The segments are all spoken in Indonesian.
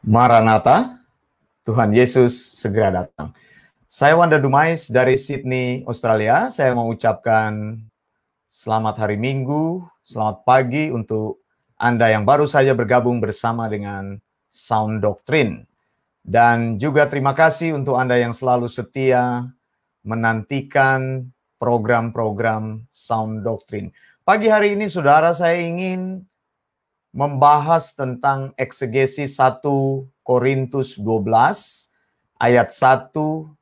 Maranatha, Tuhan Yesus segera datang. Saya Wanda Dumais dari Sydney, Australia. Saya mau ucapkan selamat hari Minggu, selamat pagi untuk Anda yang baru saja bergabung bersama dengan Sound Doctrine. Dan juga terima kasih untuk Anda yang selalu setia menantikan program-program Sound Doctrine. Pagi hari ini, saudara, saya ingin membahas tentang eksegesis 1 Korintus 12 ayat 1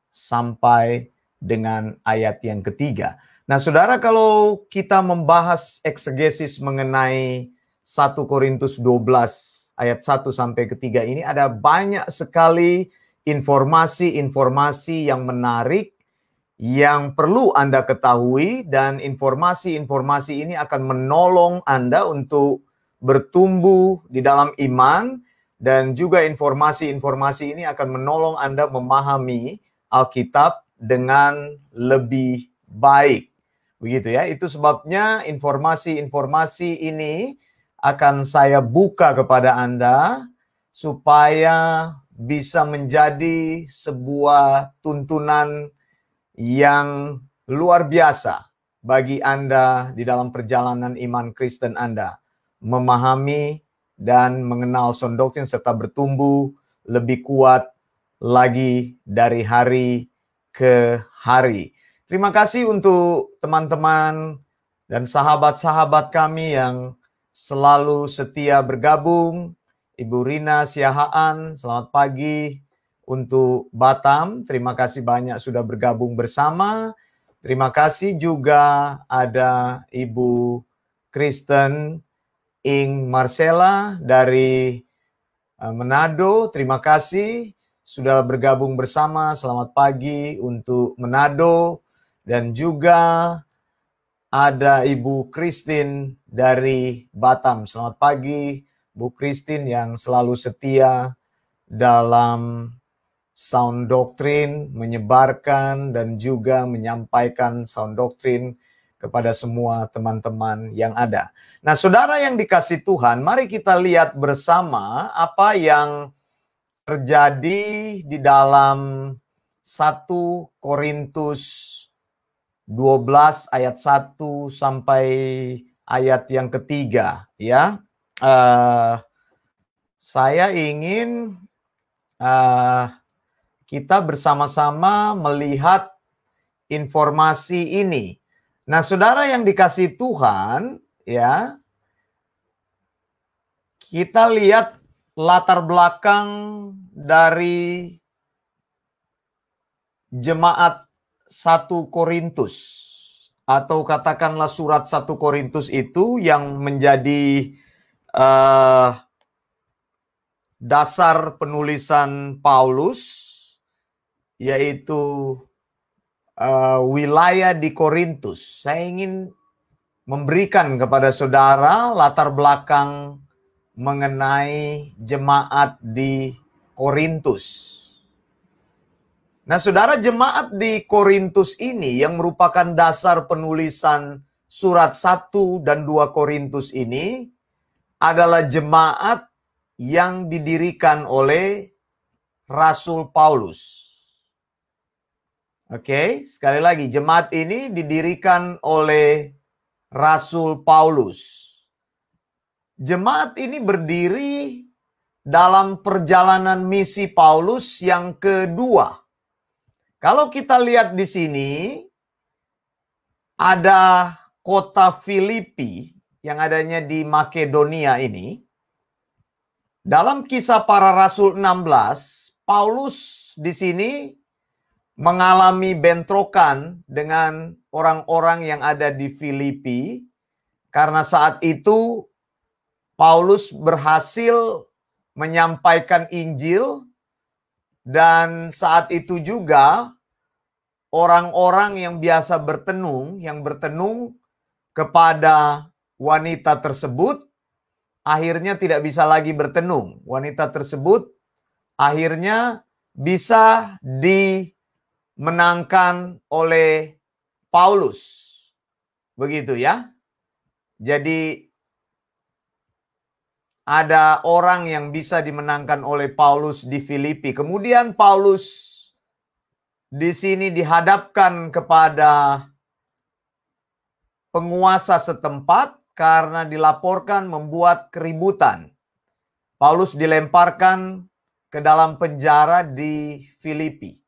sampai dengan ayat yang ketiga. Nah, saudara, kalau kita membahas eksegesis mengenai 1 Korintus 12 ayat 1 sampai ketiga ini, ada banyak sekali informasi-informasi yang menarik yang perlu Anda ketahui, dan informasi-informasi ini akan menolong Anda untuk bertumbuh di dalam iman, dan juga informasi-informasi ini akan menolong Anda memahami Alkitab dengan lebih baik. Begitu ya, itu sebabnya informasi-informasi ini akan saya buka kepada Anda supaya bisa menjadi sebuah tuntunan yang luar biasa bagi Anda di dalam perjalanan iman Kristen Anda, memahami dan mengenal sound doctrine serta bertumbuh lebih kuat lagi dari hari ke hari. Terima kasih untuk teman-teman dan sahabat-sahabat kami yang selalu setia bergabung. Ibu Rina Siahaan, selamat pagi. Untuk Batam, terima kasih banyak sudah bergabung bersama. Terima kasih juga ada Ibu Kristen Ing Marcella dari Manado. Terima kasih sudah bergabung bersama. Selamat pagi untuk Manado. Dan juga ada Ibu Christine dari Batam. Selamat pagi, Bu Christine yang selalu setia dalam Sound Doctrine, menyebarkan dan juga menyampaikan Sound Doctrine kepada semua teman-teman yang ada. Nah, saudara yang dikasih Tuhan, mari kita lihat bersama apa yang terjadi di dalam 1 Korintus 12 ayat 1 sampai ayat yang ketiga. Ya, saya ingin kita bersama-sama melihat informasi ini. Nah, saudara yang dikasih Tuhan, ya, kita lihat latar belakang dari jemaat 1 Korintus, atau katakanlah surat 1 Korintus itu yang menjadi dasar penulisan Paulus, yaitu wilayah di Korintus. Saya ingin memberikan kepada saudara latar belakang mengenai jemaat di Korintus. Nah, saudara, jemaat di Korintus ini yang merupakan dasar penulisan surat 1 dan 2 Korintus ini adalah jemaat yang didirikan oleh Rasul Paulus. Oke, sekali lagi, jemaat ini didirikan oleh Rasul Paulus. Jemaat ini berdiri dalam perjalanan misi Paulus yang kedua. Kalau kita lihat di sini, ada kota Filipi yang adanya di Makedonia ini. Dalam Kisah Para Rasul 16, Paulus di sini mengalami bentrokan dengan orang-orang yang ada di Filipi, karena saat itu Paulus berhasil menyampaikan Injil, dan saat itu juga orang-orang yang biasa bertenung, yang bertenung kepada wanita tersebut, akhirnya tidak bisa lagi bertenung. Wanita tersebut akhirnya bisa dimenangkan oleh Paulus. Begitu ya. Jadi ada orang yang bisa dimenangkan oleh Paulus di Filipi. Kemudian Paulus di sini dihadapkan kepada penguasa setempat karena dilaporkan membuat keributan. Paulus dilemparkan ke dalam penjara di Filipi.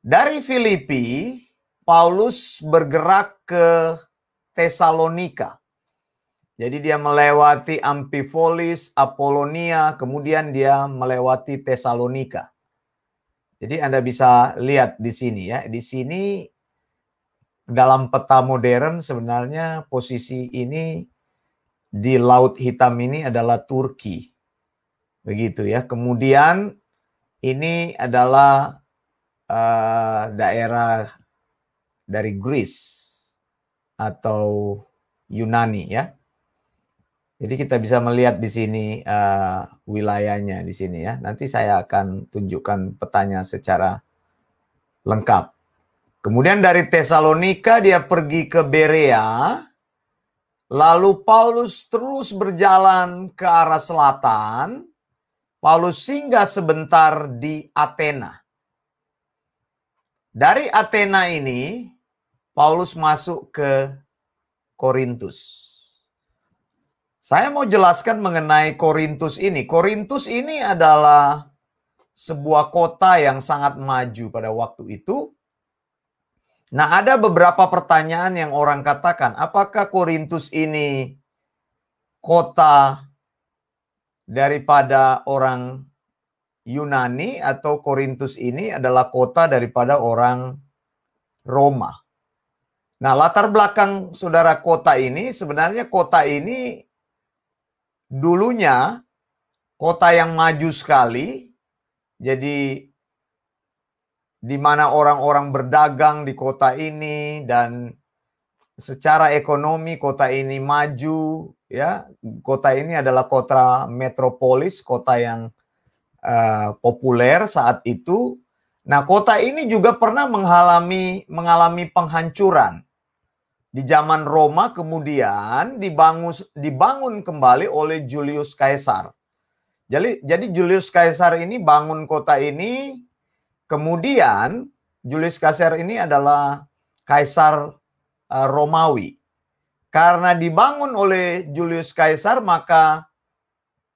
Dari Filipi, Paulus bergerak ke Tesalonika. Jadi dia melewati Amfipolis, Apolonia, kemudian dia melewati Tesalonika. Jadi Anda bisa lihat di sini ya. Di sini dalam peta modern sebenarnya posisi ini di Laut Hitam ini adalah Turki. Begitu ya. Kemudian ini adalah daerah dari Greece atau Yunani ya. Jadi kita bisa melihat di sini wilayahnya di sini ya. Nanti saya akan tunjukkan petanya secara lengkap. Kemudian dari Tesalonika dia pergi ke Berea. Lalu Paulus terus berjalan ke arah selatan. Paulus singgah sebentar di Athena. Dari Athena ini Paulus masuk ke Korintus. Saya mau jelaskan mengenai Korintus ini. Korintus ini adalah sebuah kota yang sangat maju pada waktu itu. Nah, ada beberapa pertanyaan yang orang katakan, apakah Korintus ini kota daripada orang Yunani atau Korintus ini adalah kota daripada orang Roma? Nah, latar belakang saudara kota ini, sebenarnya kota ini dulunya kota yang maju sekali, jadi di mana orang-orang berdagang di kota ini dan secara ekonomi kota ini maju, ya. Kota ini adalah kota metropolis, kota yang populer saat itu. Nah, kota ini juga pernah mengalami penghancuran. Di zaman Roma kemudian dibangun kembali oleh Julius Caesar. Jadi Julius Caesar ini bangun kota ini, kemudian Julius Caesar ini adalah kaisar Romawi. Karena dibangun oleh Julius Caesar, maka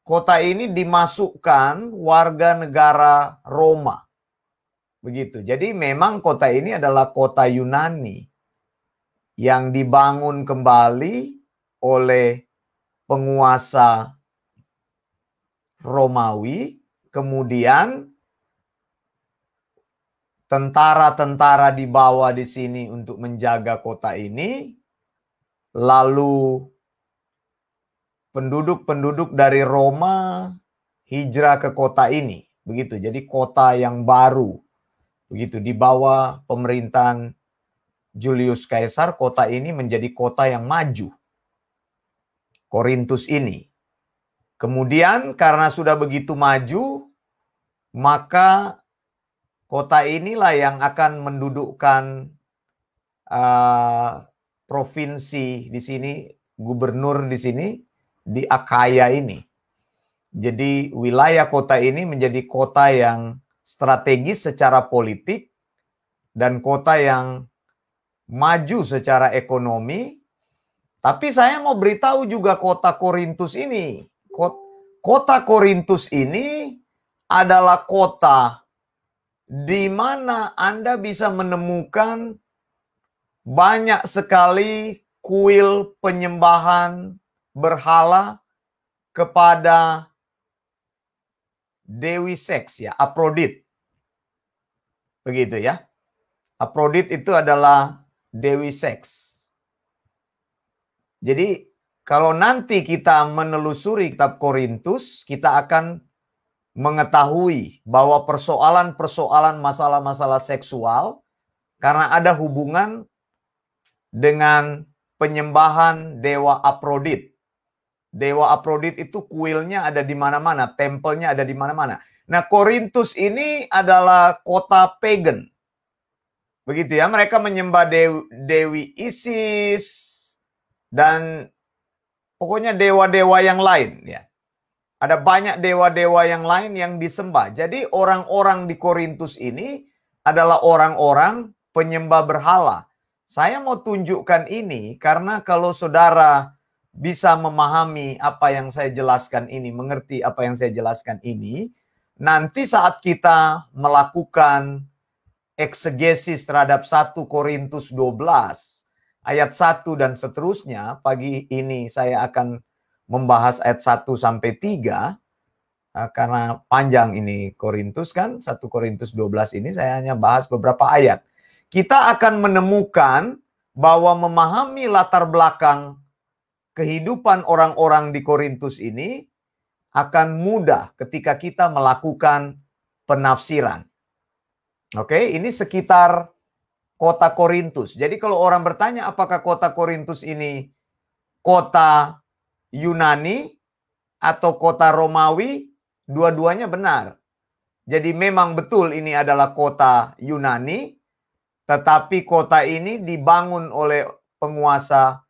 kota ini dimasukkan warga negara Roma. Begitu. Jadi memang kota ini adalah kota Yunani yang dibangun kembali oleh penguasa Romawi, kemudian tentara-tentara dibawa di sini untuk menjaga kota ini, lalu penduduk-penduduk dari Roma hijrah ke kota ini, begitu. Jadi kota yang baru, begitu, di bawah pemerintahan Julius Caesar, kota ini menjadi kota yang maju. Korintus ini. Kemudian karena sudah begitu maju, maka kota inilah yang akan mendudukkan provinsi di sini, gubernur di sini, di Akaya ini. Jadi wilayah kota ini menjadi kota yang strategis secara politik dan kota yang maju secara ekonomi. Tapi saya mau beritahu juga kota Korintus ini. Kota Korintus ini adalah kota di mana Anda bisa menemukan banyak sekali kuil penyembahan berhala kepada Dewi Seks, ya, Afrodit. Begitu ya. Afrodit itu adalah Dewi Seks. Jadi kalau nanti kita menelusuri kitab Korintus, kita akan mengetahui bahwa persoalan-persoalan masalah-masalah seksual karena ada hubungan dengan penyembahan dewa Afrodit. Dewa Afrodit itu kuilnya ada di mana-mana, tempelnya ada di mana-mana. Nah, Korintus ini adalah kota pagan. Begitu ya, mereka menyembah Dewi Isis dan pokoknya dewa-dewa yang lain ya. Ada banyak dewa-dewa yang lain yang disembah. Jadi orang-orang di Korintus ini adalah orang-orang penyembah berhala. Saya mau tunjukkan ini karena kalau saudara bisa memahami apa yang saya jelaskan ini, mengerti apa yang saya jelaskan ini, nanti saat kita melakukan eksegesis terhadap 1 Korintus 12 ayat 1 dan seterusnya, pagi ini saya akan membahas ayat 1 sampai 3 karena panjang ini Korintus kan, 1 Korintus 12 ini saya hanya bahas beberapa ayat. Kita akan menemukan bahwa memahami latar belakang kehidupan orang-orang di Korintus ini akan mudah ketika kita melakukan penafsiran. Oke, ini sekitar kota Korintus. Jadi kalau orang bertanya apakah kota Korintus ini kota Yunani atau kota Romawi, dua-duanya benar. Jadi memang betul ini adalah kota Yunani, tetapi kota ini dibangun oleh penguasa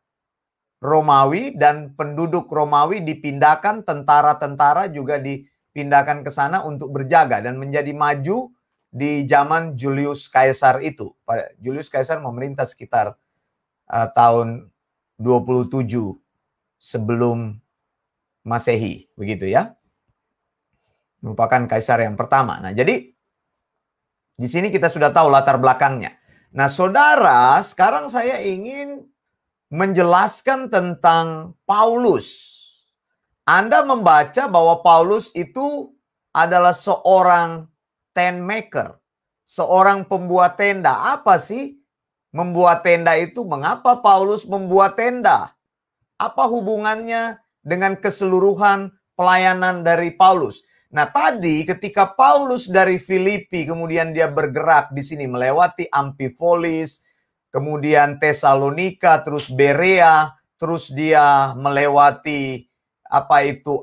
Romawi dan penduduk Romawi dipindahkan, tentara-tentara juga dipindahkan ke sana untuk berjaga dan menjadi maju di zaman Julius Caesar itu. Julius Caesar memerintah sekitar tahun 27 sebelum Masehi, begitu ya. Merupakan kaisar yang pertama. Nah, jadi di sini kita sudah tahu latar belakangnya. Nah, saudara, sekarang saya ingin menjelaskan tentang Paulus. Anda membaca bahwa Paulus itu adalah seorang tent maker, seorang pembuat tenda. Apa sih membuat tenda itu? Mengapa Paulus membuat tenda? Apa hubungannya dengan keseluruhan pelayanan dari Paulus? Nah, tadi ketika Paulus dari Filipi kemudian dia bergerak di sini melewati Amfipolis, kemudian Tesalonika, terus Berea, terus dia melewati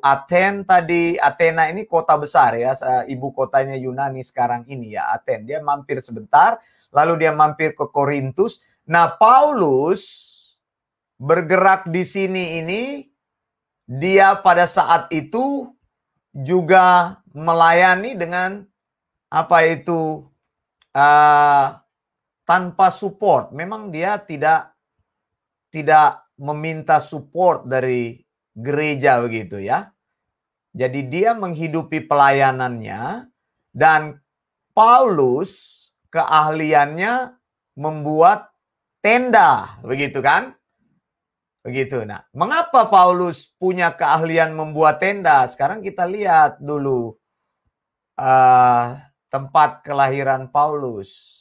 Aten tadi. Athena ini kota besar ya, ibu kotanya Yunani sekarang ini ya, Aten. Dia mampir sebentar, lalu dia mampir ke Korintus. Nah, Paulus bergerak di sini ini, dia pada saat itu juga melayani dengan tanpa support. Memang dia tidak meminta support dari gereja begitu ya. Jadi dia menghidupi pelayanannya dan Paulus keahliannya membuat tenda, begitu kan? Begitu. Nah, mengapa Paulus punya keahlian membuat tenda? Sekarang kita lihat dulu tempat kelahiran Paulus.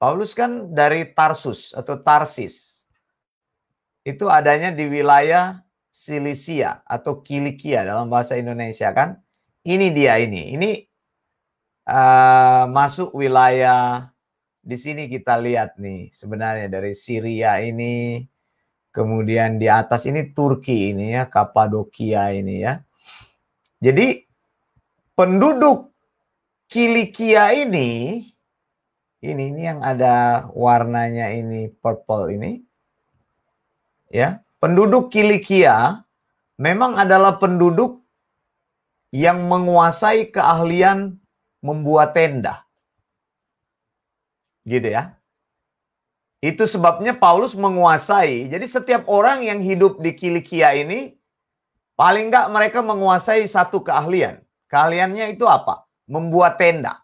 Paulus kan dari Tarsus atau Tarsis. Itu adanya di wilayah Silisia atau Kilikia dalam bahasa Indonesia kan. Ini dia ini. Ini masuk wilayah, di sini kita lihat nih sebenarnya dari Syria ini. Kemudian di atas ini Turki ini ya, Kapadokia ini ya. Jadi penduduk Kilikia ini yang ada warnanya ini purple ini. Ya, penduduk Kilikia memang adalah penduduk yang menguasai keahlian membuat tenda. Gitu ya. Itu sebabnya Paulus menguasai. Jadi setiap orang yang hidup di Kilikia ini, paling enggak mereka menguasai satu keahlian. Keahliannya itu apa? Membuat tenda.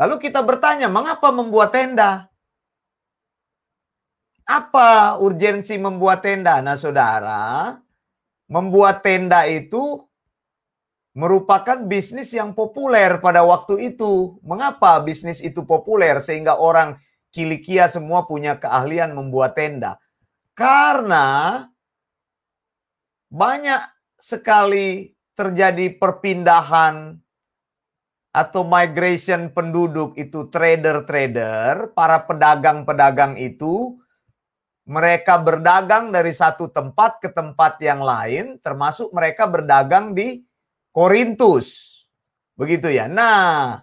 Lalu kita bertanya, mengapa membuat tenda? Apa urgensi membuat tenda? Nah, saudara, membuat tenda itu merupakan bisnis yang populer pada waktu itu. Mengapa bisnis itu populer sehingga orang Kilikia semua punya keahlian membuat tenda? Karena banyak sekali terjadi perpindahan atau migration penduduk itu, trader-trader, para pedagang-pedagang itu, mereka berdagang dari satu tempat ke tempat yang lain, termasuk mereka berdagang di Korintus. Begitu ya. Nah,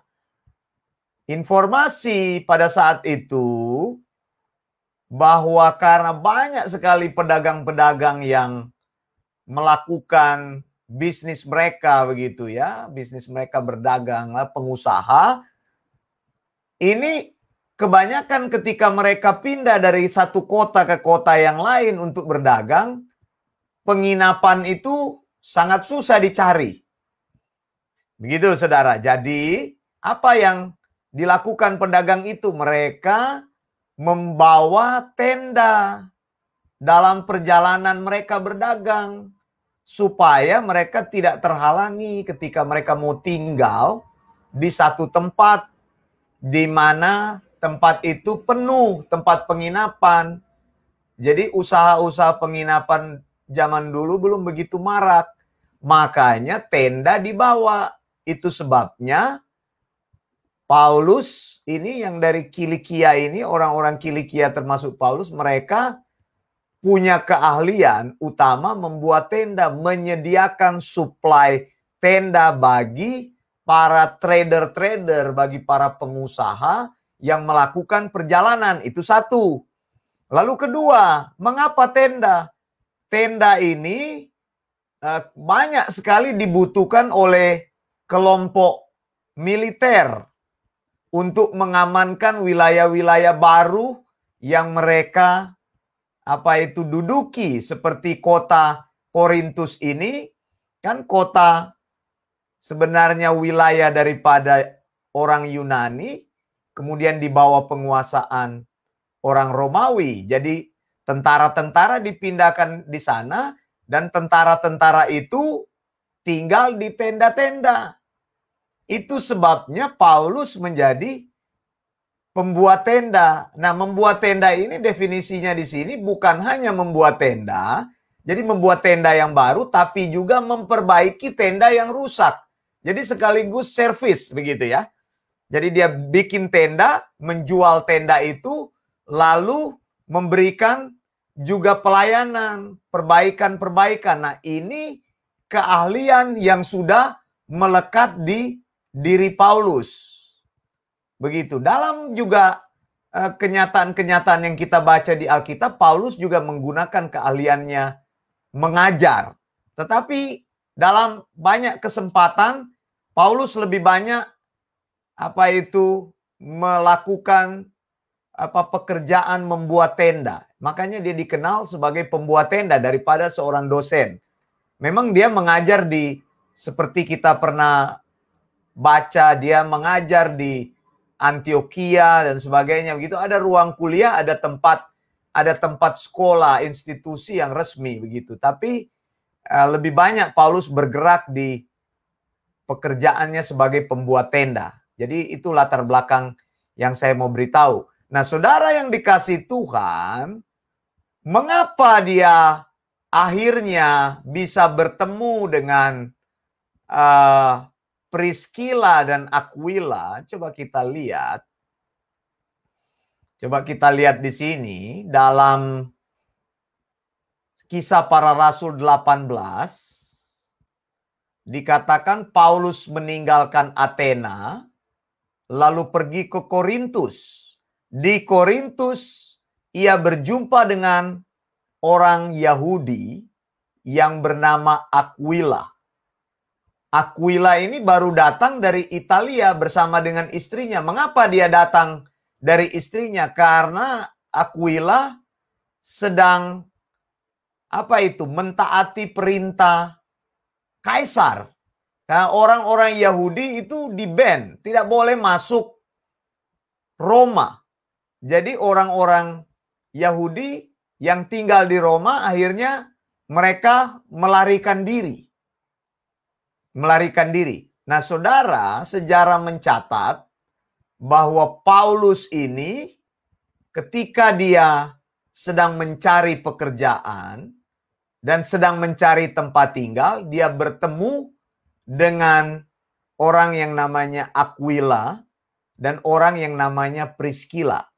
informasi pada saat itu bahwa karena banyak sekali pedagang-pedagang yang melakukan bisnis mereka begitu ya, bisnis mereka berdagang, pengusaha. Ini kebanyakan ketika mereka pindah dari satu kota ke kota yang lain untuk berdagang, penginapan itu sangat susah dicari. Begitu saudara. Jadi apa yang dilakukan pedagang itu? Mereka membawa tenda dalam perjalanan mereka berdagang, supaya mereka tidak terhalangi ketika mereka mau tinggal di satu tempat di mana tempat itu penuh, tempat penginapan. Jadi usaha-usaha penginapan zaman dulu belum begitu marak. Makanya tenda dibawa. Itu sebabnya Paulus ini yang dari Kilikia ini, orang-orang Kilikia termasuk Paulus, mereka punya keahlian utama membuat tenda, menyediakan suplai tenda bagi para trader-trader, bagi para pengusaha yang melakukan perjalanan. Itu satu. Lalu kedua, mengapa tenda? Tenda ini banyak sekali dibutuhkan oleh kelompok militer untuk mengamankan wilayah-wilayah baru yang mereka duduki, seperti kota Korintus ini kan kota sebenarnya wilayah daripada orang Yunani, kemudian di bawah penguasaan orang Romawi. Jadi tentara-tentara dipindahkan di sana dan tentara-tentara itu tinggal di tenda-tenda. Itu sebabnya Paulus menjadi pembuat tenda. Nah, membuat tenda ini definisinya di sini bukan hanya membuat tenda, jadi membuat tenda yang baru, tapi juga memperbaiki tenda yang rusak. Jadi sekaligus servis begitu ya. Jadi dia bikin tenda, menjual tenda itu, lalu memberikan juga pelayanan, perbaikan-perbaikan. Nah, ini keahlian yang sudah melekat di diri Paulus. Begitu. Dalam juga kenyataan-kenyataan yang kita baca di Alkitab, Paulus juga menggunakan keahliannya mengajar. Tetapi dalam banyak kesempatan, Paulus lebih banyak melakukan pekerjaan membuat tenda. Makanya dia dikenal sebagai pembuat tenda daripada seorang dosen. Memang dia mengajar seperti kita pernah baca, dia mengajar di Antioquia dan sebagainya. Begitu, ada ruang kuliah, ada tempat sekolah, institusi yang resmi begitu. Tapi lebih banyak Paulus bergerak di pekerjaannya sebagai pembuat tenda. Jadi itu latar belakang yang saya mau beritahu. Nah, saudara yang dikasih Tuhan, mengapa dia akhirnya bisa bertemu dengan Priscilla dan Aquila? Coba kita lihat. Coba kita lihat di sini dalam Kisah Para Rasul 18 dikatakan Paulus meninggalkan Athena lalu pergi ke Korintus. Di Korintus ia berjumpa dengan orang Yahudi yang bernama Aquila. Aquila ini baru datang dari Italia bersama dengan istrinya. Mengapa dia datang dari istrinya? Karena Aquila sedang mentaati perintah Kaisar. Karena orang-orang Yahudi itu di-ban, tidak boleh masuk Roma. Jadi orang-orang Yahudi yang tinggal di Roma akhirnya mereka melarikan diri. Nah, saudara, sejarah mencatat bahwa Paulus ini ketika dia sedang mencari pekerjaan dan sedang mencari tempat tinggal, dia bertemu dengan orang yang namanya Aquila dan orang yang namanya Priscilla.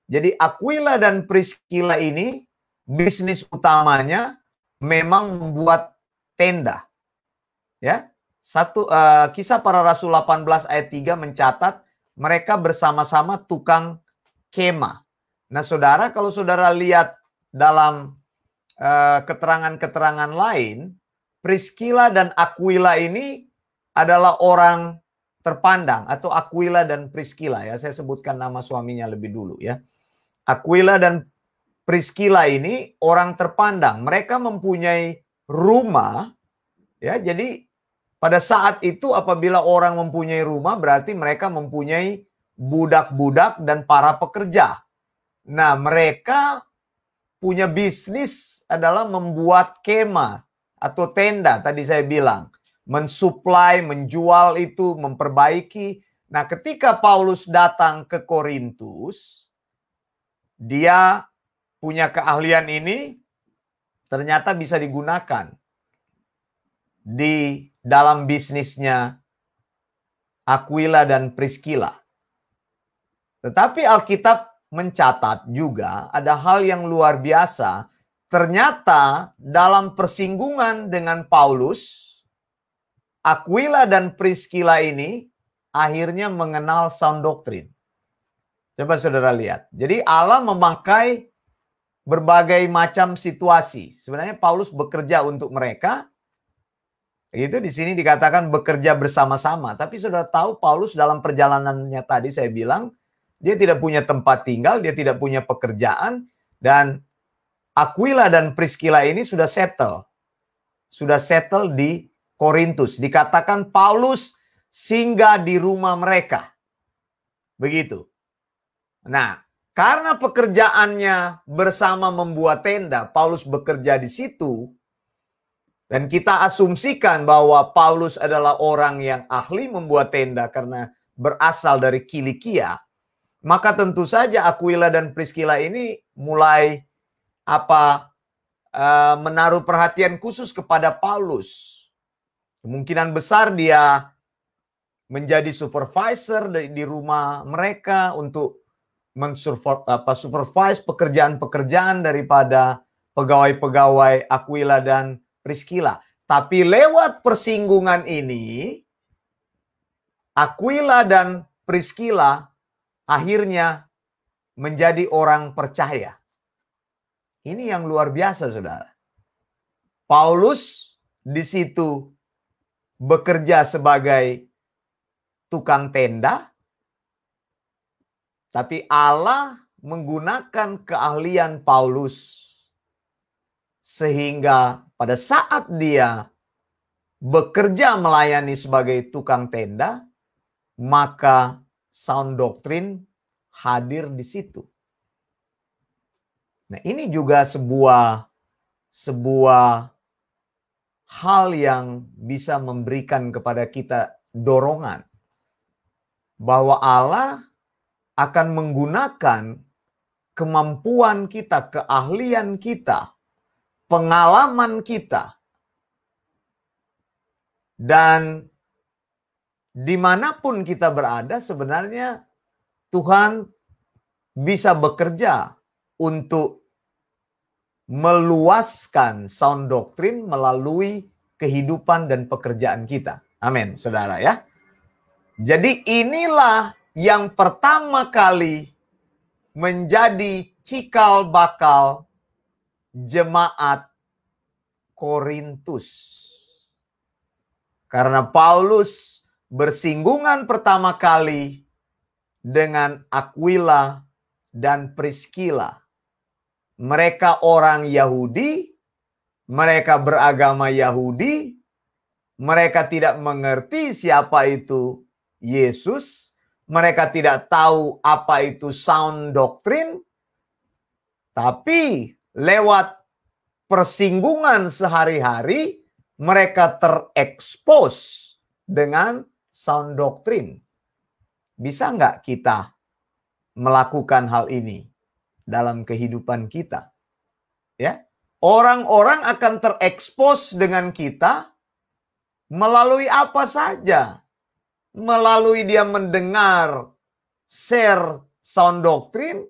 Jadi Aquila dan Priscilla ini bisnis utamanya memang membuat tenda. Ya. Kisah Para Rasul 18 ayat 3 mencatat mereka bersama-sama tukang kemah. Nah, saudara, kalau saudara lihat dalam keterangan-keterangan lain, Priscilla dan Aquila ini adalah orang terpandang, atau Aquila dan Priscilla ya. Saya sebutkan nama suaminya lebih dulu ya. Aquila dan Priscilla ini orang terpandang. Mereka mempunyai rumah ya. Jadi pada saat itu apabila orang mempunyai rumah berarti mereka mempunyai budak-budak dan para pekerja. Nah, mereka punya bisnis adalah membuat kemah atau tenda, tadi saya bilang. Mensuplai, menjual itu, memperbaiki. Nah, ketika Paulus datang ke Korintus, dia punya keahlian ini, ternyata bisa digunakan di dalam bisnisnya Aquila dan Priscilla. Tetapi Alkitab mencatat juga ada hal yang luar biasa. Ternyata dalam persinggungan dengan Paulus, Aquila dan Priscilla ini akhirnya mengenal sound doctrine. Coba saudara lihat. Jadi Allah memakai berbagai macam situasi. Sebenarnya Paulus bekerja untuk mereka. Itu di sini dikatakan bekerja bersama-sama. Tapi saudara tahu Paulus dalam perjalanannya tadi saya bilang, dia tidak punya tempat tinggal, dia tidak punya pekerjaan, dan Aquila dan Priscilla ini sudah settle. Sudah settle di Korintus. Dikatakan Paulus singgah di rumah mereka. Begitu. Nah, karena pekerjaannya bersama membuat tenda, Paulus bekerja di situ, dan kita asumsikan bahwa Paulus adalah orang yang ahli membuat tenda karena berasal dari Kilikia, maka tentu saja Aquila dan Priscilla ini mulai menaruh perhatian khusus kepada Paulus. Kemungkinan besar dia menjadi supervisor di rumah mereka untuk supervise pekerjaan-pekerjaan daripada pegawai-pegawai Aquila dan Priscilla. Tapi lewat persinggungan ini, Aquila dan Priscilla akhirnya menjadi orang percaya. Ini yang luar biasa, saudara. Paulus di situ bekerja sebagai tukang tenda, tapi Allah menggunakan keahlian Paulus sehingga pada saat dia bekerja melayani sebagai tukang tenda, maka sound doctrine hadir di situ. Nah, ini juga sebuah hal yang bisa memberikan kepada kita dorongan bahwa Allah akan menggunakan kemampuan kita, keahlian kita, pengalaman kita, dan dimanapun kita berada sebenarnya Tuhan bisa bekerja untuk meluaskan sound doctrine melalui kehidupan dan pekerjaan kita. Amin, saudara ya. Jadi inilah yang pertama kali menjadi cikal bakal jemaat Korintus. Karena Paulus bersinggungan pertama kali dengan Aquila dan Priscilla. Mereka orang Yahudi, mereka beragama Yahudi, mereka tidak mengerti siapa itu Yesus, mereka tidak tahu apa itu sound doctrine, tapi lewat persinggungan sehari-hari, mereka terekspos dengan sound doctrine. Bisa nggak kita melakukan hal ini dalam kehidupan kita? Ya, orang-orang akan terekspos dengan kita melalui apa saja. Melalui dia mendengar share sound doctrine,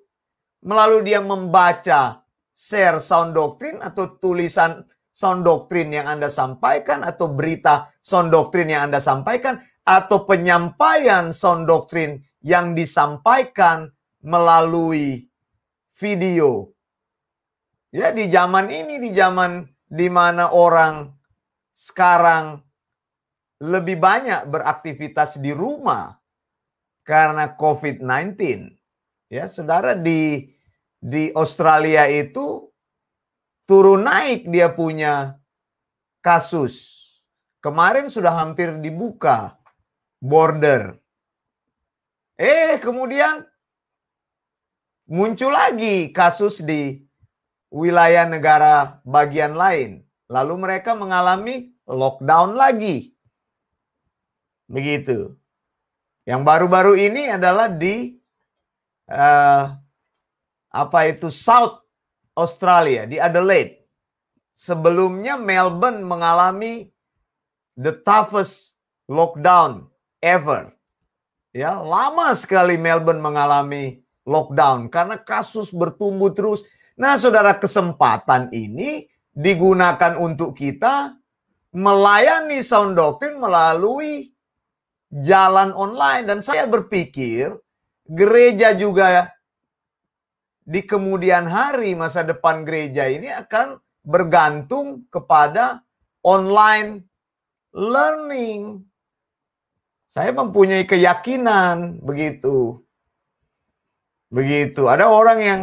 melalui dia membaca share sound doctrine atau tulisan sound doctrine yang Anda sampaikan, atau berita sound doctrine yang Anda sampaikan, atau penyampaian sound doctrine yang disampaikan melalui video. Ya, di zaman ini, di zaman di mana orang sekarang lebih banyak beraktivitas di rumah karena COVID-19. Ya, saudara, di Australia itu turun naik dia punya kasus. Kemarin sudah hampir dibuka border. Kemudian muncul lagi kasus di wilayah negara bagian lain. Lalu mereka mengalami lockdown lagi. Begitu. Yang baru-baru ini adalah di South Australia, di Adelaide. Sebelumnya Melbourne mengalami the toughest lockdown ever. Ya, lama sekali Melbourne mengalami lockdown karena kasus bertumbuh terus. Nah, saudara, kesempatan ini digunakan untuk kita melayani Sound Doctrine melalui jalan online. Dan saya berpikir gereja juga di kemudian hari, masa depan gereja ini akan bergantung kepada online learning. Saya mempunyai keyakinan begitu. Begitu. Ada orang yang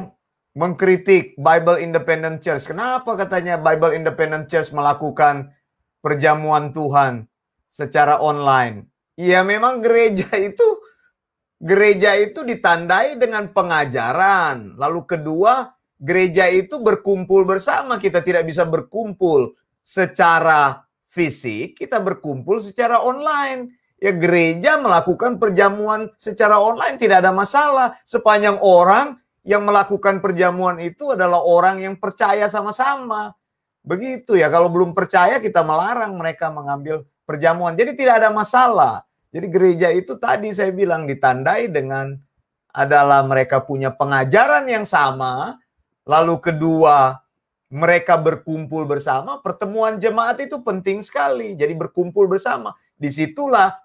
mengkritik Bible Independent Church. Kenapa katanya Bible Independent Church melakukan perjamuan Tuhan secara online? Ya, memang gereja itu ditandai dengan pengajaran. Lalu kedua, gereja itu berkumpul bersama. Kita tidak bisa berkumpul secara fisik, kita berkumpul secara online. Ya, gereja melakukan perjamuan secara online tidak ada masalah. Sepanjang orang yang melakukan perjamuan itu adalah orang yang percaya sama-sama. Begitu ya, kalau belum percaya kita melarang mereka mengambil perjamuan. Jadi tidak ada masalah. Jadi gereja itu tadi saya bilang ditandai dengan adalah mereka punya pengajaran yang sama. Lalu kedua, mereka berkumpul bersama. Pertemuan jemaat itu penting sekali. Jadi berkumpul bersama. Disitulah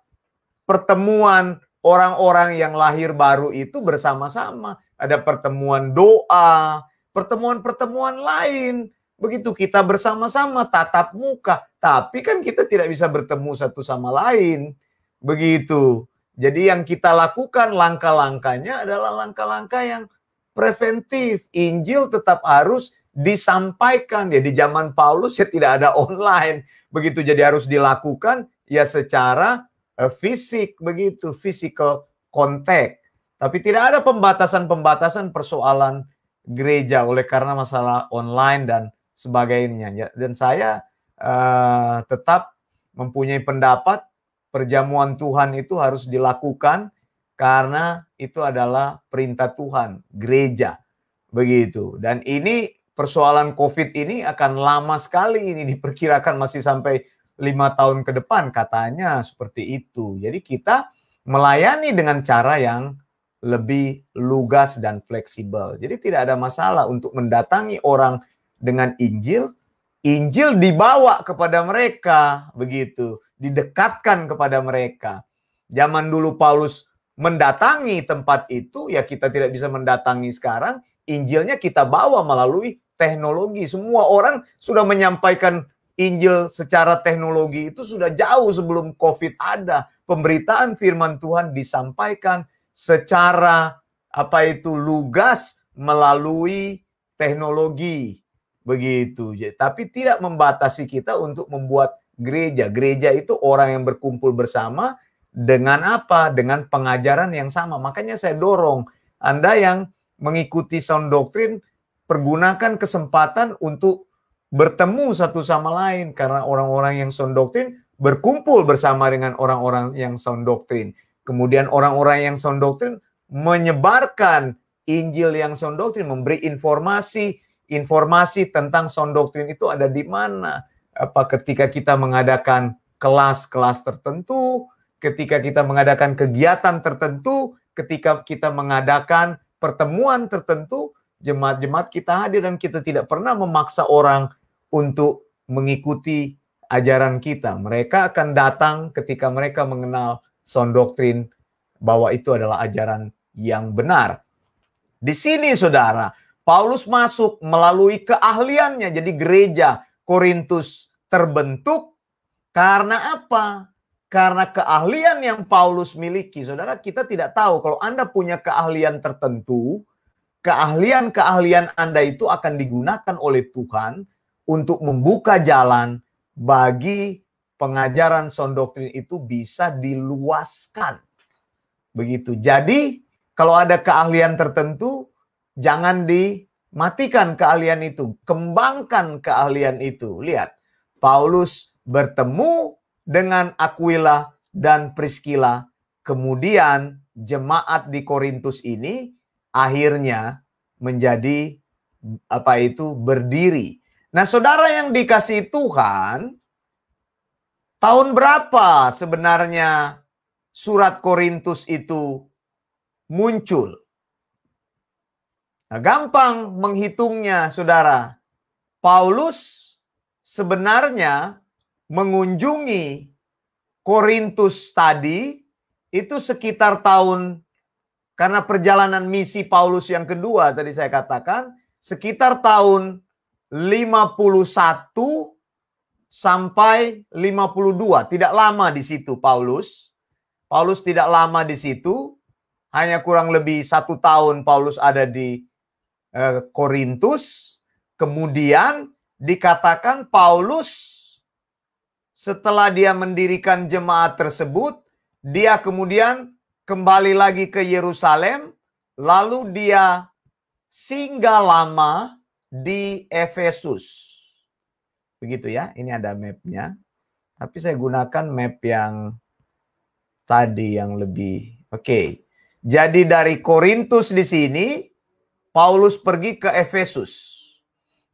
pertemuan orang-orang yang lahir baru itu bersama-sama. Ada pertemuan doa, pertemuan-pertemuan lain. Begitu kita bersama-sama tatap muka. Tapi kan kita tidak bisa bertemu satu sama lain. Begitu. Jadi yang kita lakukan langkah-langkahnya adalah langkah-langkah yang preventif. Injil tetap harus disampaikan. Ya, di zaman Paulus ya tidak ada online. Begitu, jadi harus dilakukan ya secara fisik, begitu, physical contact. Tapi tidak ada pembatasan-pembatasan persoalan gereja oleh karena masalah online dan sebagainya. Dan saya tetap mempunyai pendapat perjamuan Tuhan itu harus dilakukan karena itu adalah perintah Tuhan, gereja. Begitu. Dan ini persoalan COVID ini akan lama sekali, ini diperkirakan masih sampai 5 tahun ke depan, katanya seperti itu. Jadi kita melayani dengan cara yang lebih lugas dan fleksibel. Jadi tidak ada masalah untuk mendatangi orang dengan Injil. Injil dibawa kepada mereka, begitu. Didekatkan kepada mereka. Zaman dulu Paulus mendatangi tempat itu, ya kita tidak bisa mendatangi sekarang. Injilnya kita bawa melalui teknologi. Semua orang sudah menyampaikan Injil secara teknologi itu sudah jauh sebelum COVID ada. Pemberitaan firman Tuhan disampaikan secara lugas melalui teknologi. Begitu. Tapi tidak membatasi kita untuk membuat gereja. Gereja itu orang yang berkumpul bersama dengan apa? Dengan pengajaran yang sama. Makanya saya dorong Anda yang mengikuti Sound Doctrine, pergunakan kesempatan untuk bertemu satu sama lain, karena orang-orang yang Sound Doctrine berkumpul bersama dengan orang-orang yang Sound Doctrine. Kemudian orang-orang yang Sound Doctrine menyebarkan Injil yang Sound Doctrine, memberi informasi tentang Sound Doctrine itu ada di mana. Ketika kita mengadakan kelas-kelas tertentu, ketika kita mengadakan kegiatan tertentu, ketika kita mengadakan pertemuan tertentu, jemaat-jemaat kita hadir dan kita tidak pernah memaksa orang untuk mengikuti ajaran kita. Mereka akan datang ketika mereka mengenal Sound Doctrine bahwa itu adalah ajaran yang benar. Di sini saudara, Paulus masuk melalui keahliannya. Jadi gereja Korintus terbentuk Karena apa? Karena keahlian yang Paulus miliki. Saudara, kita tidak tahu kalau Anda punya keahlian tertentu, keahlian-keahlian Anda itu akan digunakan oleh Tuhan untuk membuka jalan bagi pengajaran sound doctrine itu bisa diluaskan. Begitu. Jadi, kalau ada keahlian tertentu, jangan dimatikan keahlian itu. Kembangkan keahlian itu. Lihat, Paulus bertemu dengan Aquila dan Priscilla. Kemudian jemaat di Korintus ini akhirnya menjadi berdiri. Nah, saudara yang dikasihi Tuhan, tahun berapa sebenarnya surat Korintus itu muncul? Nah, gampang menghitungnya, saudara. Paulus sebenarnya mengunjungi Korintus tadi itu sekitar tahun, karena perjalanan misi Paulus yang kedua tadi saya katakan, sekitar tahun 51 sampai 52. Tidak lama di situ Paulus. Paulus tidak lama di situ. Hanya kurang lebih 1 tahun Paulus ada di Korintus. Kemudian dikatakan Paulus setelah dia mendirikan jemaat tersebut, dia kemudian kembali lagi ke Yerusalem, lalu dia singgah lama di Efesus. Begitu ya, ini ada mapnya. Tapi saya gunakan map yang tadi yang lebih oke. Jadi dari Korintus di sini, Paulus pergi ke Efesus.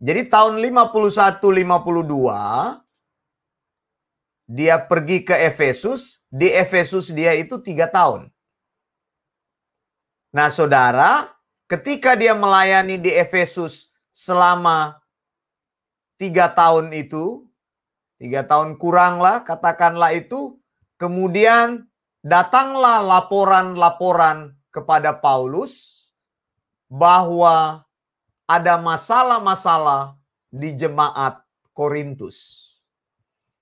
Jadi tahun 51-52, dia pergi ke Efesus. Di Efesus dia itu 3 tahun. Nah, saudara, ketika dia melayani di Efesus selama 3 tahun itu, 3 tahun kurang lah, katakanlah itu, kemudian datanglah laporan-laporan kepada Paulus bahwa ada masalah-masalah di jemaat Korintus.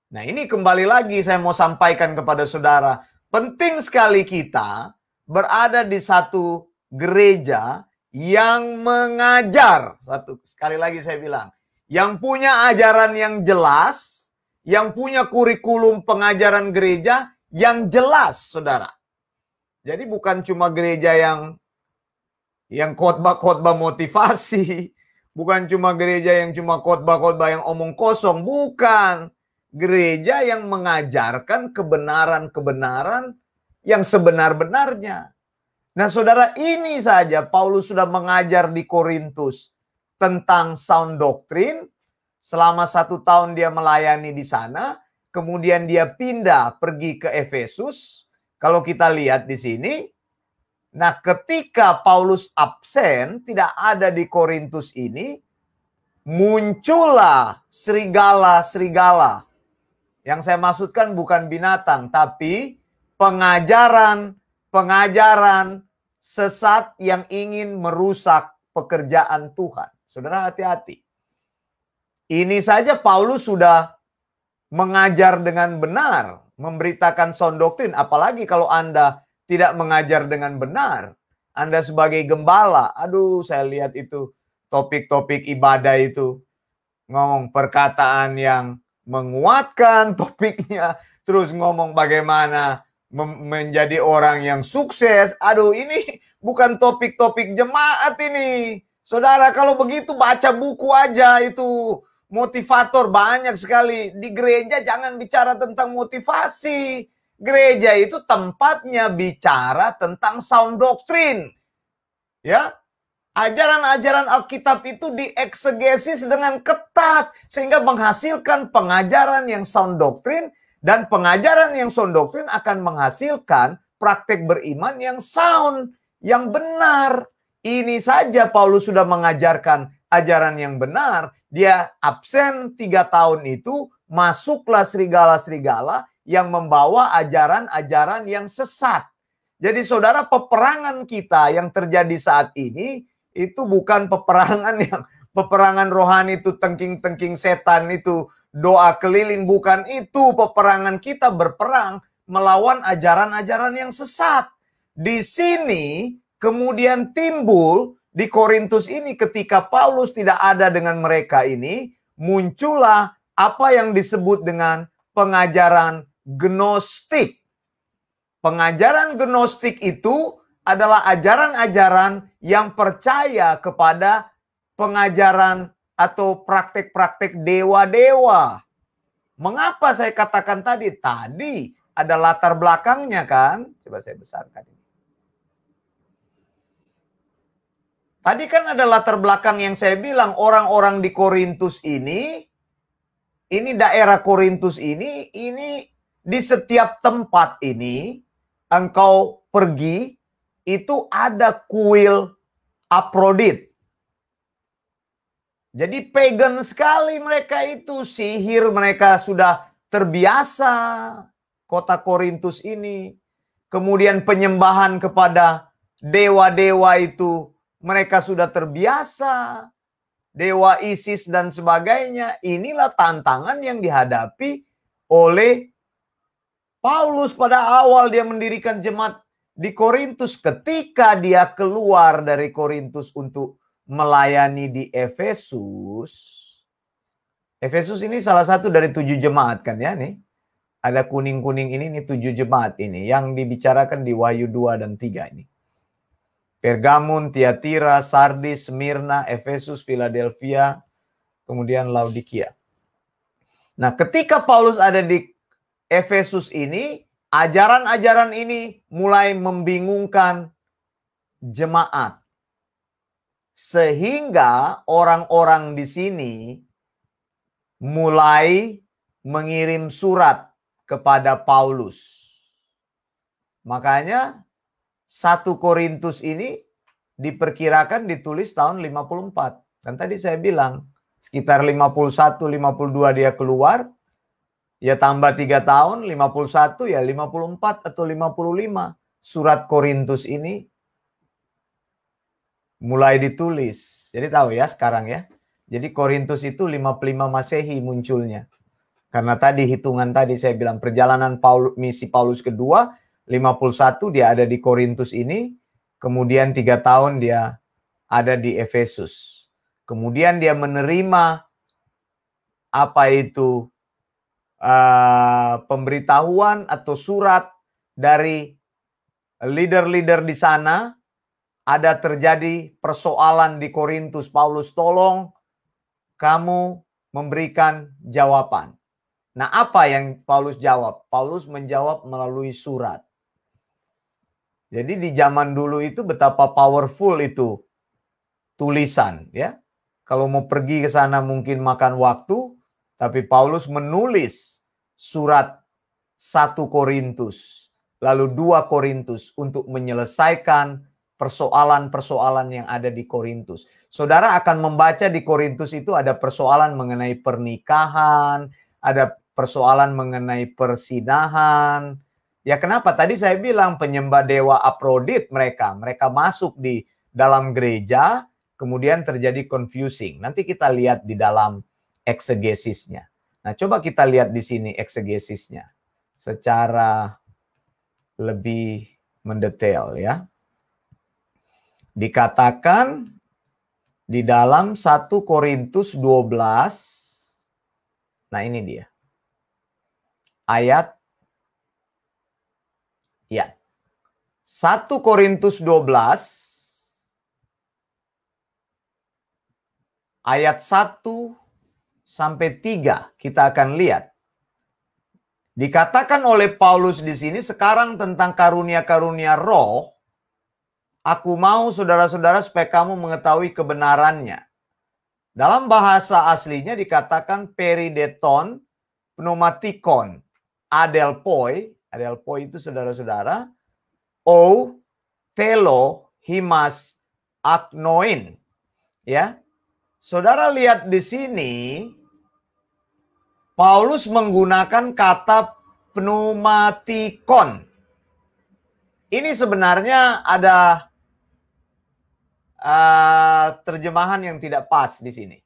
Nah, ini kembali lagi saya mau sampaikan kepada saudara. Penting sekali kita berada di satu gereja yang mengajar. Sekali lagi saya bilang, yang punya ajaran yang jelas, yang punya kurikulum pengajaran gereja yang jelas, saudara. Jadi bukan cuma gereja yang khotbah-khotbah motivasi, bukan cuma gereja yang cuma khotbah-khotbah yang omong kosong, bukan. Gereja yang mengajarkan kebenaran-kebenaran yang sebenar-benarnya. Nah, saudara, ini saja Paulus sudah mengajar di Korintus tentang sound doctrine. Selama 1 tahun dia melayani di sana. Kemudian dia pindah pergi ke Efesus. Kalau kita lihat di sini. Nah, ketika Paulus absen, tidak ada di Korintus ini, muncullah serigala-serigala. Yang saya maksudkan bukan binatang, tapi pengajaran sesat yang ingin merusak pekerjaan Tuhan. Saudara, hati-hati. Ini saja Paulus sudah mengajar dengan benar, memberitakan sound doctrine. Apalagi kalau Anda tidak mengajar dengan benar. Anda sebagai gembala, aduh saya lihat itu topik-topik ibadah itu. Ngomong perkataan yang menguatkan topiknya. Terus ngomong bagaimana menjadi orang yang sukses. Aduh, ini bukan topik-topik jemaat ini. Saudara, kalau begitu baca buku aja itu. Motivator banyak sekali. Di gereja jangan bicara tentang motivasi. Gereja itu tempatnya bicara tentang sound doctrine. Ya. Ajaran-ajaran Alkitab itu dieksegesis dengan ketat sehingga menghasilkan pengajaran yang sound doctrine, dan pengajaran yang sound doctrine akan menghasilkan praktek beriman yang sound, yang benar. Ini saja Paulus sudah mengajarkan ajaran yang benar. Dia absen 3 tahun itu, masuklah serigala-serigala yang membawa ajaran-ajaran yang sesat. Jadi saudara, peperangan kita yang terjadi saat ini itu bukan peperangan rohani itu, tengking-tengking setan itu doa keliling. Bukan itu peperangan kita, berperang melawan ajaran-ajaran yang sesat. Di sini kemudian timbul di Korintus ini ketika Paulus tidak ada dengan mereka ini, muncullah apa yang disebut dengan pengajaran Gnostik. Pengajaran Gnostik itu adalah ajaran-ajaran yang percaya kepada pengajaran atau praktek-praktek dewa-dewa. Mengapa saya katakan tadi? Tadi ada latar belakangnya kan? Coba saya besarkan ini. Tadi kan ada latar belakang yang saya bilang, orang-orang di Korintus ini daerah Korintus ini di setiap tempat ini, engkau pergi, itu ada kuil Afrodit. Jadi pagan sekali mereka itu, sihir mereka sudah terbiasa, kota Korintus ini. Kemudian penyembahan kepada dewa-dewa itu mereka sudah terbiasa. Dewa Isis dan sebagainya. Inilah tantangan yang dihadapi oleh Paulus pada awal dia mendirikan jemaat di Korintus. Ketika dia keluar dari Korintus untuk melayani di Efesus. Efesus ini salah satu dari 7 jemaat kan ya nih. Ada kuning-kuning ini nih 7 jemaat ini yang dibicarakan di Wahyu 2 dan 3 ini. Pergamun, Tiatira, Sardis, Smyrna, Efesus, Philadelphia, kemudian Laodikia. Nah, ketika Paulus ada di Efesus ini, ajaran-ajaran ini mulai membingungkan jemaat. Sehingga orang-orang di sini mulai mengirim surat kepada Paulus. Makanya 1 Korintus ini diperkirakan ditulis tahun 54. Kan tadi saya bilang sekitar 51-52 dia keluar. Ya tambah 3 tahun, 51 ya 54 atau 55. Surat Korintus ini mulai ditulis. Jadi tahu ya sekarang ya. Jadi Korintus itu 55 Masehi munculnya. Karena tadi hitungan tadi saya bilang perjalanan misi Paulus kedua, 51 dia ada di Korintus ini, kemudian 3 tahun dia ada di Efesus. Kemudian dia menerima apa itu pemberitahuan atau surat dari leader-leader di sana. Ada terjadi persoalan di Korintus. Paulus tolong kamu memberikan jawaban. Nah, apa yang Paulus jawab? Paulus menjawab melalui surat. Jadi di zaman dulu itu betapa powerful itu tulisan ya. Kalau mau pergi ke sana mungkin makan waktu, tapi Paulus menulis surat 1 Korintus, lalu 2 Korintus untuk menyelesaikan persoalan-persoalan yang ada di Korintus. Saudara akan membaca di Korintus itu ada persoalan mengenai pernikahan, ada persoalan mengenai persinahan. Ya kenapa? Tadi saya bilang penyembah dewa Afrodit mereka masuk di dalam gereja, kemudian terjadi confusing. Nanti kita lihat di dalam eksegesisnya. Nah, coba kita lihat di sini eksegesisnya secara lebih mendetail ya. Dikatakan di dalam 1 Korintus 12. Nah, ini dia. Ayat ya. 1 Korintus 12 ayat 1 sampai 3 kita akan lihat. Dikatakan oleh Paulus di sini sekarang tentang karunia-karunia roh, aku mau saudara-saudara supaya kamu mengetahui kebenarannya. Dalam bahasa aslinya dikatakan perideton, pneumatikon, adelpoi itu saudara-saudara, telo, himas, aknoin. Ya. Saudara lihat di sini, Paulus menggunakan kata pneumatikon. Ini sebenarnya ada terjemahan yang tidak pas di sini.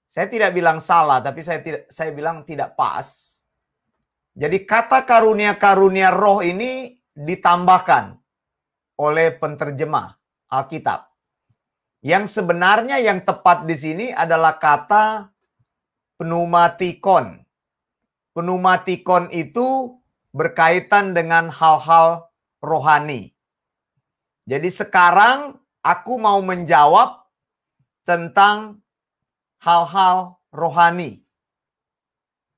Saya tidak bilang salah, tapi saya bilang tidak pas. Jadi kata karunia-karunia roh ini ditambahkan oleh penterjemah Alkitab. Yang sebenarnya yang tepat di sini adalah kata pneumatikon. Pneumatikon itu berkaitan dengan hal-hal rohani. Jadi sekarang aku mau menjawab tentang hal-hal rohani.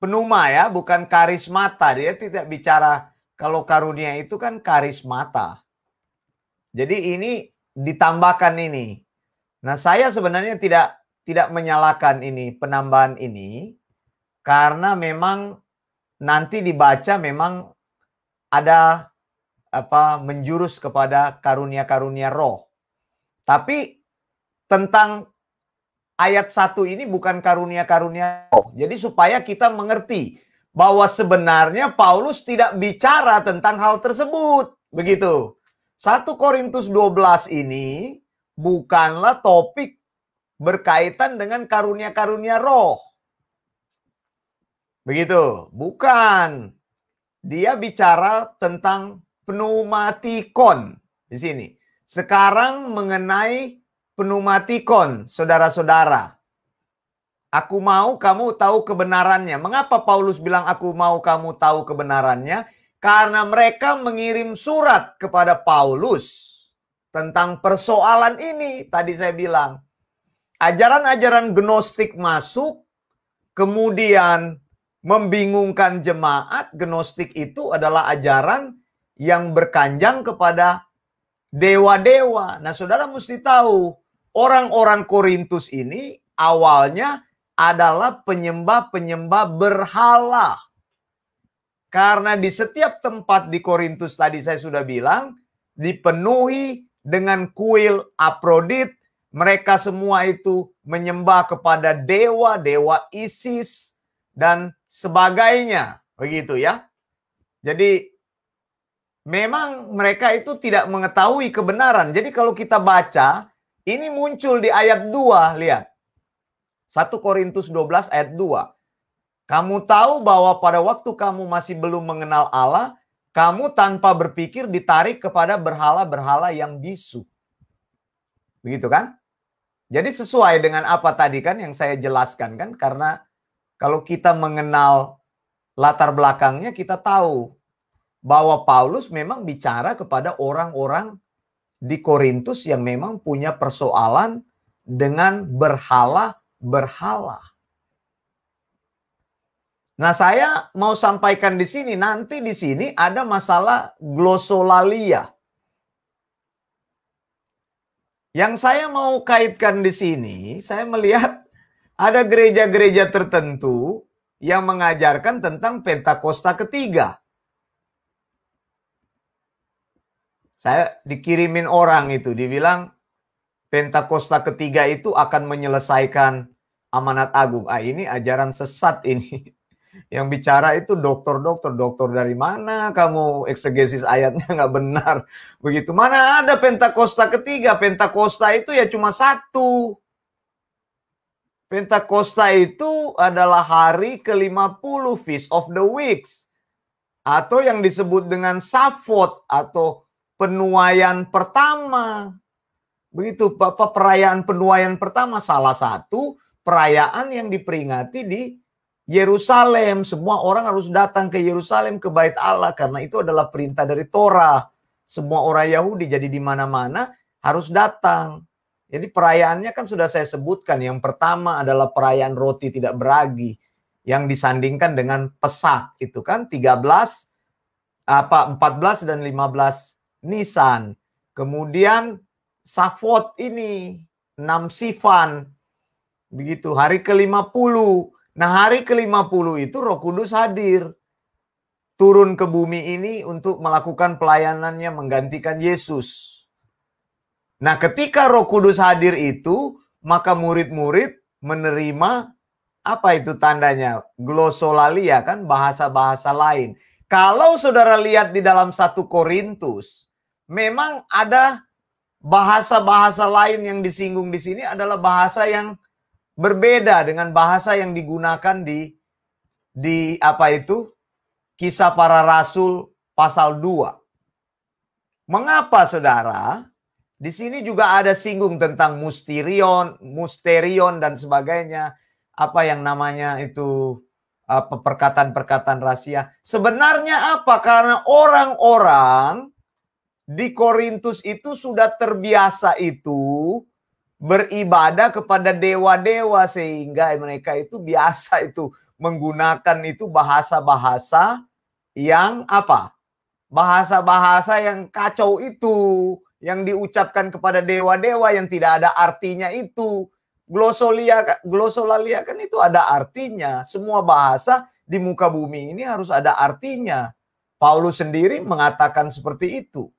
Pneuma ya, bukan karismata. Dia tidak bicara, kalau karunia itu kan karismata. Jadi ini ditambahkan ini. Nah, saya sebenarnya tidak menyalahkan ini, penambahan ini, karena memang nanti dibaca memang ada menjurus kepada karunia-karunia roh. Tapi tentang ayat 1 ini bukan karunia-karunia roh. Jadi supaya kita mengerti bahwa sebenarnya Paulus tidak bicara tentang hal tersebut. Begitu. 1 Korintus 12 ini bukanlah topik berkaitan dengan karunia-karunia roh. Begitu, bukan. Dia bicara tentang pneumatikon di sini. Sekarang mengenai pneumatikon, saudara-saudara. Aku mau kamu tahu kebenarannya. Mengapa Paulus bilang aku mau kamu tahu kebenarannya? Karena mereka mengirim surat kepada Paulus tentang persoalan ini. Tadi saya bilang, ajaran-ajaran gnostik masuk, kemudian membingungkan jemaat. Gnostik itu adalah ajaran yang berkanjang kepada dewa-dewa. Nah, saudara mesti tahu, orang-orang Korintus ini awalnya adalah penyembah-penyembah berhala. Karena di setiap tempat di Korintus tadi saya sudah bilang, dipenuhi dengan kuil Afrodit. Mereka semua itu menyembah kepada dewa Isis dan sebagainya. Begitu ya. Jadi memang mereka itu tidak mengetahui kebenaran. Jadi kalau kita baca, ini muncul di ayat 2, lihat. 1 Korintus 12 ayat 2. Kamu tahu bahwa pada waktu kamu masih belum mengenal Allah, kamu tanpa berpikir ditarik kepada berhala-berhala yang bisu. Begitu kan? Jadi sesuai dengan apa tadi kan yang saya jelaskan kan. Karena kalau kita mengenal latar belakangnya, kita tahu bahwa Paulus memang bicara kepada orang-orang di Korintus yang memang punya persoalan dengan berhala-berhala. Nah, saya mau sampaikan di sini, nanti di sini ada masalah glosolalia. Yang saya mau kaitkan di sini, saya melihat ada gereja-gereja tertentu yang mengajarkan tentang Pentakosta ketiga. Saya dikirimin orang itu, dibilang Pentakosta ketiga itu akan menyelesaikan amanat agung. Ini ajaran sesat ini. Yang bicara itu dokter-dokter. Dokter dari mana kamu eksegesis ayatnya nggak benar. Begitu. Mana ada Pentakosta ketiga. Pentakosta itu ya cuma satu. Pentakosta itu adalah hari ke-50, Feast of the Weeks. Atau yang disebut dengan Shavuot atau penuaian pertama. Begitu, perayaan penuaian pertama. Salah satu perayaan yang diperingati di Yerusalem. Semua orang harus datang ke Yerusalem, ke Bait Allah, karena itu adalah perintah dari Torah. Semua orang Yahudi, jadi di mana-mana harus datang. Jadi perayaannya kan sudah saya sebutkan. Yang pertama adalah perayaan roti tidak beragi, yang disandingkan dengan Pesak. Itu kan 14 dan 15 Nisan. Kemudian Shavuot ini 6 Sivan. Begitu, hari ke-50. Nah, hari ke-50 itu Roh Kudus hadir. Turun ke bumi ini untuk melakukan pelayanannya, menggantikan Yesus. Nah, ketika Roh Kudus hadir itu, maka murid-murid menerima, apa itu tandanya? Glosolalia kan, bahasa-bahasa lain. Kalau saudara lihat di dalam 1 Korintus, memang ada bahasa-bahasa lain yang disinggung di sini adalah bahasa yang berbeda dengan bahasa yang digunakan di apa itu? Kisah Para Rasul pasal 2. Mengapa, Saudara? Di sini juga ada singgung tentang musterion dan sebagainya. Apa yang namanya itu perkataan-perkataan rahasia. Sebenarnya apa? Karena orang-orang di Korintus itu sudah terbiasa itu beribadah kepada dewa-dewa, sehingga mereka itu biasa itu menggunakan itu bahasa-bahasa yang apa? Bahasa-bahasa yang kacau itu, yang diucapkan kepada dewa-dewa yang tidak ada artinya itu. Glosolalia kan itu ada artinya. Semua bahasa di muka bumi ini harus ada artinya. Paulus sendiri mengatakan seperti itu.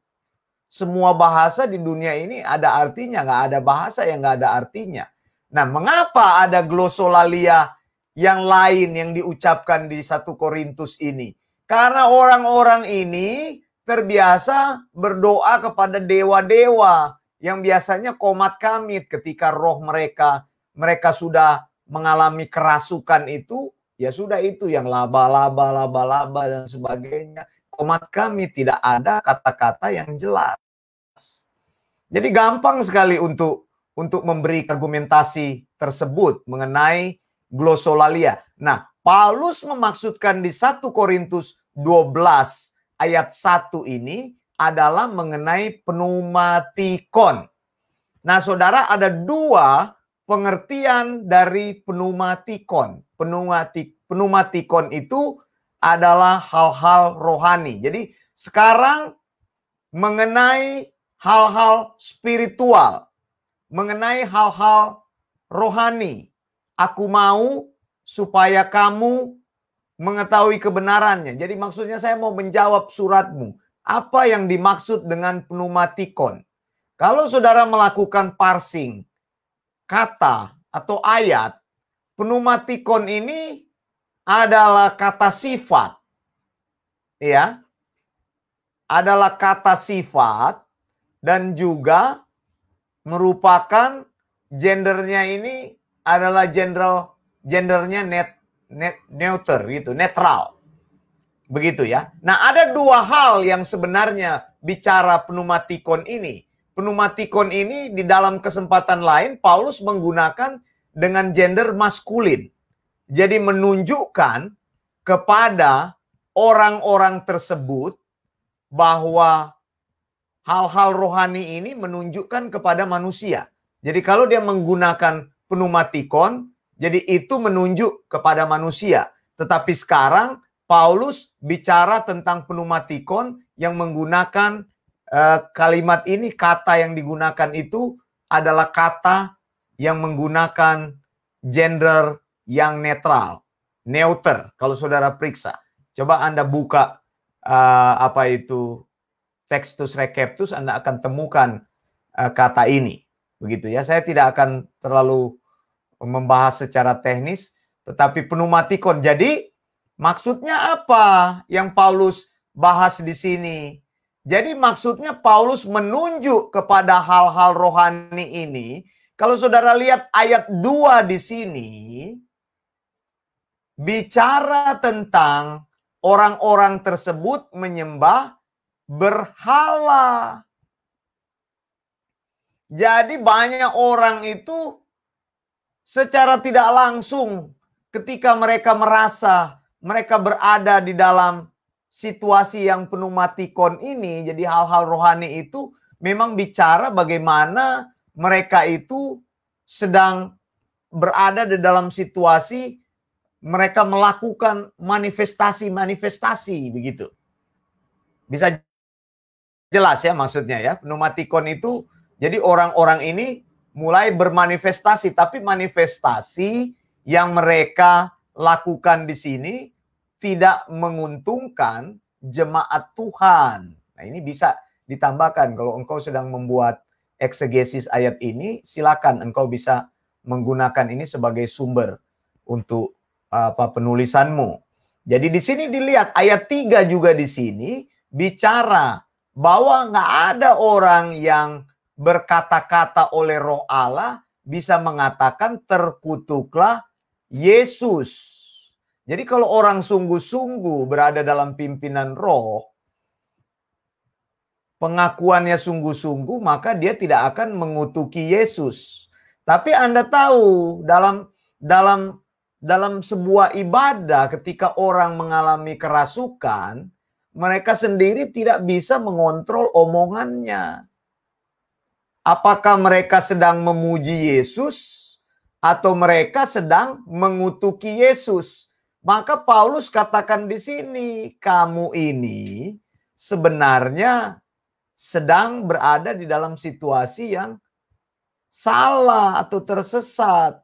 Semua bahasa di dunia ini ada artinya, nggak ada bahasa yang nggak ada artinya. Nah, mengapa ada glosolalia yang lain yang diucapkan di 1 Korintus ini? Karena orang-orang ini terbiasa berdoa kepada dewa-dewa yang biasanya komat kamit ketika roh mereka sudah mengalami kerasukan itu, ya sudah itu yang laba-laba dan sebagainya. Komat kamit, tidak ada kata-kata yang jelas. Jadi gampang sekali untuk memberi argumentasi tersebut mengenai glosolalia. Nah, Paulus memaksudkan di 1 Korintus 12 ayat 1 ini adalah mengenai pneumatikon. Nah, Saudara, ada dua pengertian dari pneumatikon. Pneumatikon itu adalah hal-hal rohani. Jadi sekarang mengenai hal-hal spiritual, mengenai hal-hal rohani. Aku mau supaya kamu mengetahui kebenarannya. Jadi maksudnya saya mau menjawab suratmu. Apa yang dimaksud dengan pneumatikon? Kalau saudara melakukan parsing kata atau ayat, pneumatikon ini adalah kata sifat. Ya. Adalah kata sifat dan juga merupakan gendernya ini adalah gendernya neuter gitu, netral. Begitu ya. Nah, ada dua hal yang sebenarnya bicara pneumatikon ini. Pneumatikon ini di dalam kesempatan lain Paulus menggunakan dengan gender maskulin. Jadi menunjukkan kepada orang-orang tersebut bahwa hal-hal rohani ini menunjukkan kepada manusia. Jadi kalau dia menggunakan pneumatikon, jadi itu menunjuk kepada manusia. Tetapi sekarang Paulus bicara tentang pneumatikon yang menggunakan kalimat ini, kata yang digunakan itu adalah kata yang menggunakan gender yang netral, neuter. Kalau saudara periksa, coba Anda buka apa itu Textus Receptus, Anda akan temukan kata ini. Begitu ya. Saya tidak akan terlalu membahas secara teknis, tetapi pneumatikon. Jadi maksudnya apa yang Paulus bahas di sini? Jadi maksudnya Paulus menunjuk kepada hal-hal rohani ini. Kalau saudara lihat ayat 2 di sini, bicara tentang orang-orang tersebut menyembah berhala. Jadi banyak orang itu secara tidak langsung ketika mereka merasa mereka berada di dalam situasi yang pneumatikon ini, jadi hal-hal rohani itu memang bicara bagaimana mereka itu sedang berada di dalam situasi mereka melakukan manifestasi-manifestasi begitu. Bisa jelas ya maksudnya ya, pneumatikon itu jadi orang-orang ini mulai bermanifestasi, tapi manifestasi yang mereka lakukan di sini tidak menguntungkan jemaat Tuhan. Nah, ini bisa ditambahkan kalau engkau sedang membuat eksegesis ayat ini, silakan engkau bisa menggunakan ini sebagai sumber untuk penulisanmu. Jadi di sini dilihat ayat 3 juga di sini bicara bahwa nggak ada orang yang berkata-kata oleh Roh Allah bisa mengatakan terkutuklah Yesus. Jadi kalau orang sungguh-sungguh berada dalam pimpinan roh, pengakuannya sungguh-sungguh, maka dia tidak akan mengutuki Yesus. Tapi Anda tahu, dalam sebuah ibadah ketika orang mengalami kerasukan, mereka sendiri tidak bisa mengontrol omongannya. Apakah mereka sedang memuji Yesus atau mereka sedang mengutuki Yesus? Maka Paulus katakan di sini, kamu ini sebenarnya sedang berada di dalam situasi yang salah atau tersesat.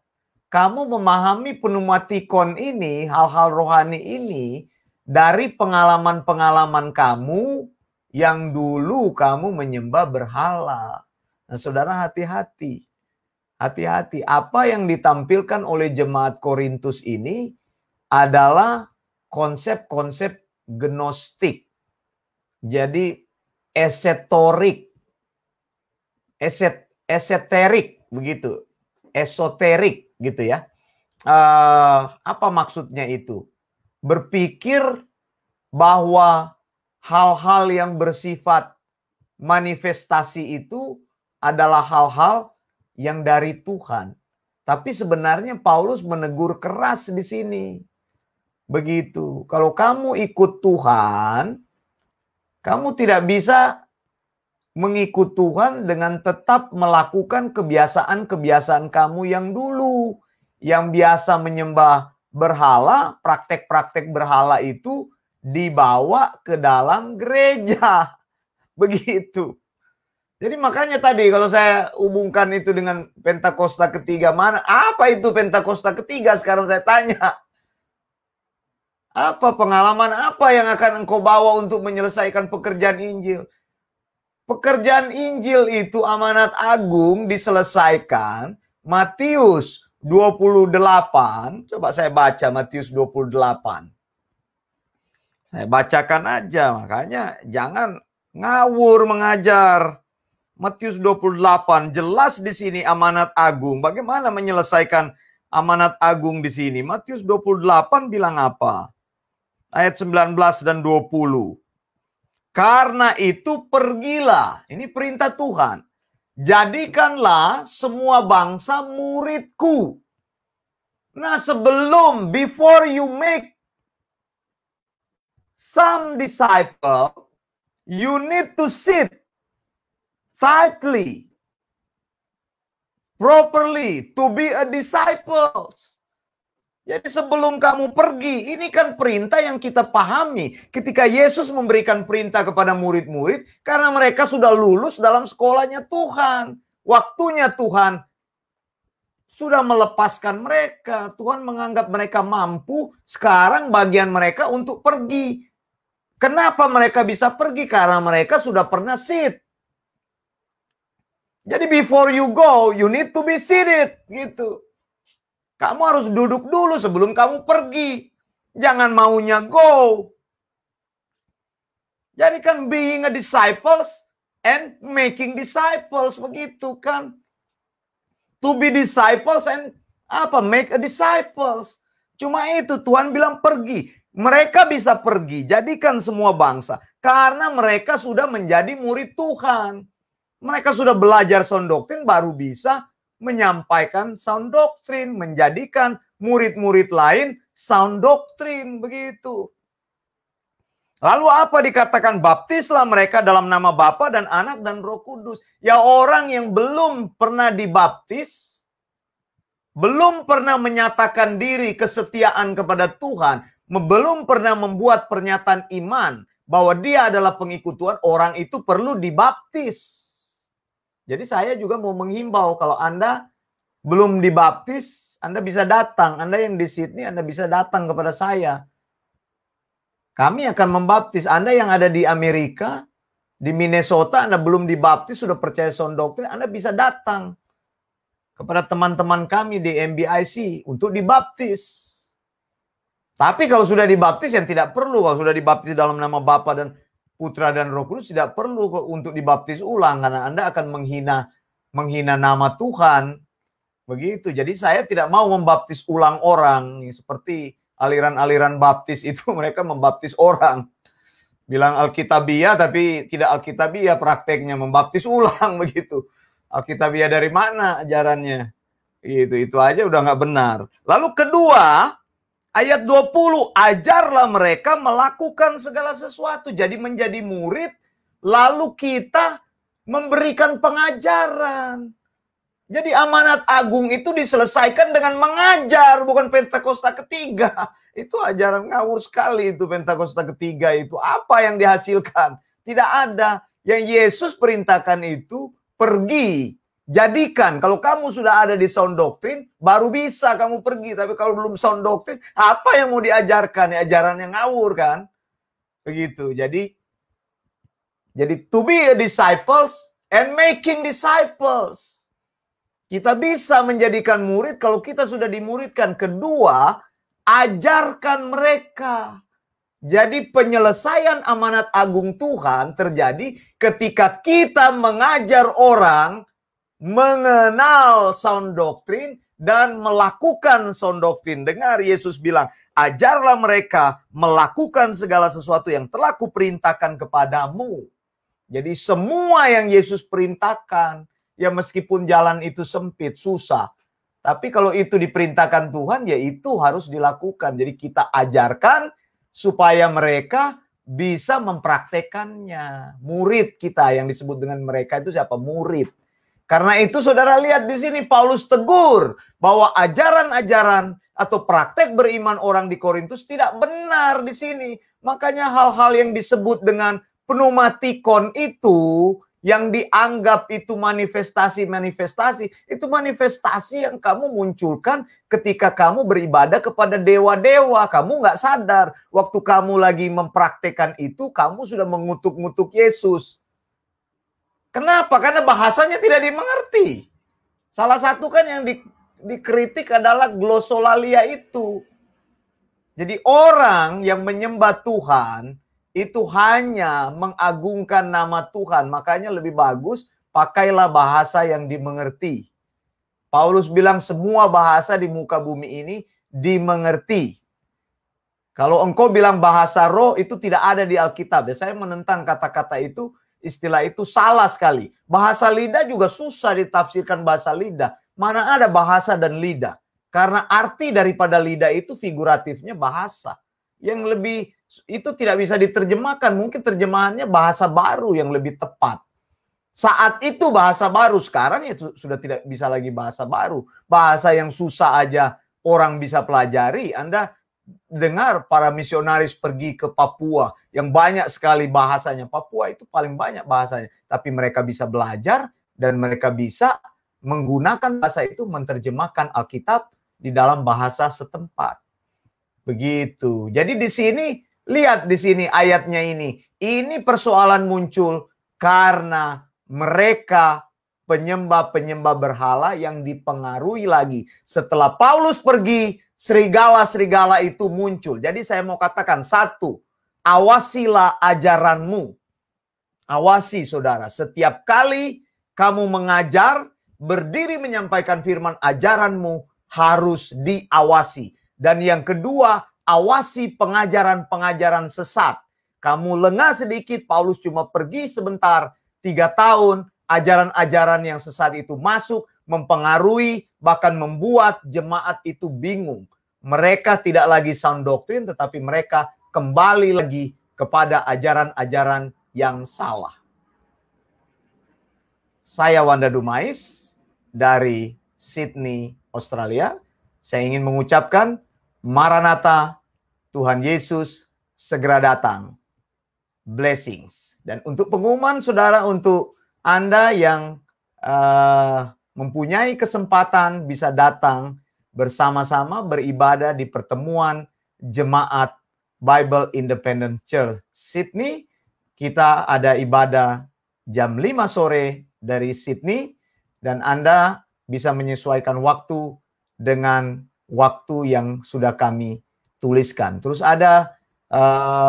Kamu memahami pneumatikon ini, hal-hal rohani ini, dari pengalaman-pengalaman kamu yang dulu kamu menyembah berhala. Nah, saudara, hati-hati. Hati-hati. Apa yang ditampilkan oleh jemaat Korintus ini adalah konsep-konsep gnostik. Jadi esoterik, begitu, esoterik gitu ya. Apa maksudnya itu? Berpikir bahwa hal-hal yang bersifat manifestasi itu adalah hal-hal yang dari Tuhan. Tapi sebenarnya Paulus menegur keras di sini. Begitu. Kalau kamu ikut Tuhan, kamu tidak bisa mengikut Tuhan dengan tetap melakukan kebiasaan-kebiasaan kamu yang dulu. Yang biasa menyembah berhala, praktek-praktek berhala itu dibawa ke dalam gereja. Begitu. Jadi makanya tadi kalau saya hubungkan itu dengan Pentakosta ketiga, mana? Apa itu Pentakosta ketiga? Sekarang saya tanya. Apa pengalaman apa yang akan engkau bawa untuk menyelesaikan pekerjaan Injil? Pekerjaan Injil itu amanat agung diselesaikan. Matius 28. Coba saya baca Matius 28. Saya bacakan aja, makanya jangan ngawur mengajar. Matius 28 jelas di sini amanat agung. Bagaimana menyelesaikan amanat agung di sini? Matius 28 bilang apa? Ayat 19 dan 20. Karena itu pergilah. Ini perintah Tuhan. Jadikanlah semua bangsa muridku. Nah, before you make some disciple, you need to sit tightly, properly, to be a disciple. Jadi sebelum kamu pergi, ini kan perintah yang kita pahami ketika Yesus memberikan perintah kepada murid-murid karena mereka sudah lulus dalam sekolahnya Tuhan. Waktunya Tuhan sudah melepaskan mereka. Tuhan menganggap mereka mampu, sekarang bagian mereka untuk pergi. Kenapa mereka bisa pergi? Karena mereka sudah pernah sit. Jadi before you go, you need to be seated, gitu. Kamu harus duduk dulu sebelum kamu pergi. Jangan maunya go. Jadi kan being a disciples and making disciples, begitu kan. To be disciples and make a disciples. Cuma itu Tuhan bilang pergi. Mereka bisa pergi, jadikan semua bangsa. Karena mereka sudah menjadi murid Tuhan. Mereka sudah belajar sound doktrin, baru bisa menyampaikan sound doktrin, menjadikan murid-murid lain sound doktrin, begitu. Lalu apa dikatakan? Baptislah mereka dalam nama Bapa dan Anak dan Roh Kudus. Ya, orang yang belum pernah dibaptis, belum pernah menyatakan diri kesetiaan kepada Tuhan, belum pernah membuat pernyataan iman bahwa dia adalah pengikut Tuhan, orang itu perlu dibaptis. Jadi saya juga mau menghimbau, kalau Anda belum dibaptis, Anda bisa datang. Anda yang di Sydney, Anda bisa datang kepada saya. Kami akan membaptis. Anda yang ada di Amerika, di Minnesota, Anda belum dibaptis, sudah percaya sound doktrin, Anda bisa datang kepada teman-teman kami di MBIC untuk dibaptis. Tapi kalau sudah dibaptis, yang tidak perlu. Kalau sudah dibaptis dalam nama Bapa dan Putra dan Roh Kudus, tidak perlu untuk dibaptis ulang karena Anda akan menghina nama Tuhan. Begitu. Jadi saya tidak mau membaptis ulang orang. Seperti aliran-aliran baptis itu mereka membaptis orang. Bilang Alkitabiah tapi tidak Alkitabiah prakteknya, membaptis ulang begitu. Alkitabiah dari mana ajarannya? Itu aja udah nggak benar. Lalu kedua, ayat 20, ajarlah mereka melakukan segala sesuatu. Jadi menjadi murid, lalu kita memberikan pengajaran. Jadi amanat agung itu diselesaikan dengan mengajar, bukan Pentakosta ketiga. Itu ajaran ngawur sekali itu Pentakosta ketiga itu. Apa yang dihasilkan? Tidak ada. Yang Yesus perintahkan itu pergi. Jadikan, kalau kamu sudah ada di sound doctrine, baru bisa kamu pergi. Tapi kalau belum sound doctrine, apa yang mau diajarkan? Ya, ajaran yang ngawur kan? Begitu. Jadi to be a disciples and making disciples. Kita bisa menjadikan murid kalau kita sudah dimuridkan. Kedua, ajarkan mereka. Jadi penyelesaian amanat agung Tuhan terjadi ketika kita mengajar orang mengenal sound doctrine dan melakukan sound doctrine. Dengar Yesus bilang, ajarlah mereka melakukan segala sesuatu yang telah kuperintahkan kepadamu. Jadi semua yang Yesus perintahkan, ya meskipun jalan itu sempit, susah. Tapi kalau itu diperintahkan Tuhan, ya itu harus dilakukan. Jadi kita ajarkan supaya mereka bisa mempraktekannya. Murid kita yang disebut dengan mereka itu siapa? Murid. Karena itu saudara lihat di sini Paulus tegur bahwa ajaran-ajaran atau praktek beriman orang di Korintus tidak benar di sini. Makanya hal-hal yang disebut dengan pneumatikon itu yang dianggap itu manifestasi-manifestasi, itu manifestasi yang kamu munculkan ketika kamu beribadah kepada dewa-dewa. Kamu nggak sadar, waktu kamu lagi mempraktekkan itu, kamu sudah mengutuk-ngutuk Yesus. Kenapa? Karena bahasanya tidak dimengerti. Salah satu kan yang dikritik adalah glosolalia itu. Jadi orang yang menyembah Tuhan, itu hanya mengagungkan nama Tuhan. Makanya lebih bagus pakailah bahasa yang dimengerti. Paulus bilang semua bahasa di muka bumi ini dimengerti. Kalau engkau bilang bahasa roh itu tidak ada di Alkitab. Saya menentang kata-kata itu, istilah itu salah sekali. Bahasa lidah juga susah ditafsirkan bahasa lidah. Mana ada bahasa dan lidah? Karena arti daripada lidah itu figuratifnya bahasa. Yang lebih itu tidak bisa diterjemahkan. Mungkin terjemahannya bahasa baru yang lebih tepat. Saat itu bahasa baru, sekarang ya sudah tidak bisa lagi bahasa baru. Bahasa yang susah aja orang bisa pelajari. Anda dengar para misionaris pergi ke Papua yang banyak sekali bahasanya. Papua itu paling banyak bahasanya. Tapi mereka bisa belajar dan mereka bisa menggunakan bahasa itu menerjemahkan Alkitab di dalam bahasa setempat. Begitu. Jadi di sini, lihat di sini ayatnya ini. Ini persoalan muncul karena mereka penyembah-penyembah berhala yang dipengaruhi lagi. Setelah Paulus pergi, serigala-serigala itu muncul. Jadi saya mau katakan, satu, awasilah ajaranmu. Awasi saudara, setiap kali kamu mengajar, berdiri menyampaikan firman, ajaranmu harus diawasi. Dan yang kedua, awasi pengajaran-pengajaran sesat. Kamu lengah sedikit, Paulus cuma pergi sebentar, 3 tahun, ajaran-ajaran yang sesat itu masuk, mempengaruhi, bahkan membuat jemaat itu bingung. Mereka tidak lagi sound doctrine, tetapi mereka kembali lagi kepada ajaran-ajaran yang salah. Saya Wanda Dumais dari Sydney, Australia. Saya ingin mengucapkan Maranatha, Tuhan Yesus segera datang. Blessings. Dan untuk pengumuman saudara, untuk Anda yang mempunyai kesempatan bisa datang bersama-sama beribadah di pertemuan Jemaat Bible Independent Church Sydney. Kita ada ibadah jam 5 sore dari Sydney dan Anda bisa menyesuaikan waktu dengan waktu yang sudah kami tuliskan. Terus ada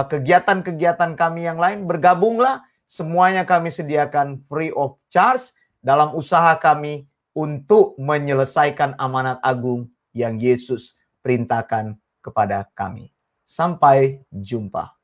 kegiatan-kegiatan kami yang lain, bergabunglah. Semuanya kami sediakan free of charge dalam usaha kami untuk menyelesaikan amanat agung yang Yesus perintahkan kepada kami. Sampai jumpa.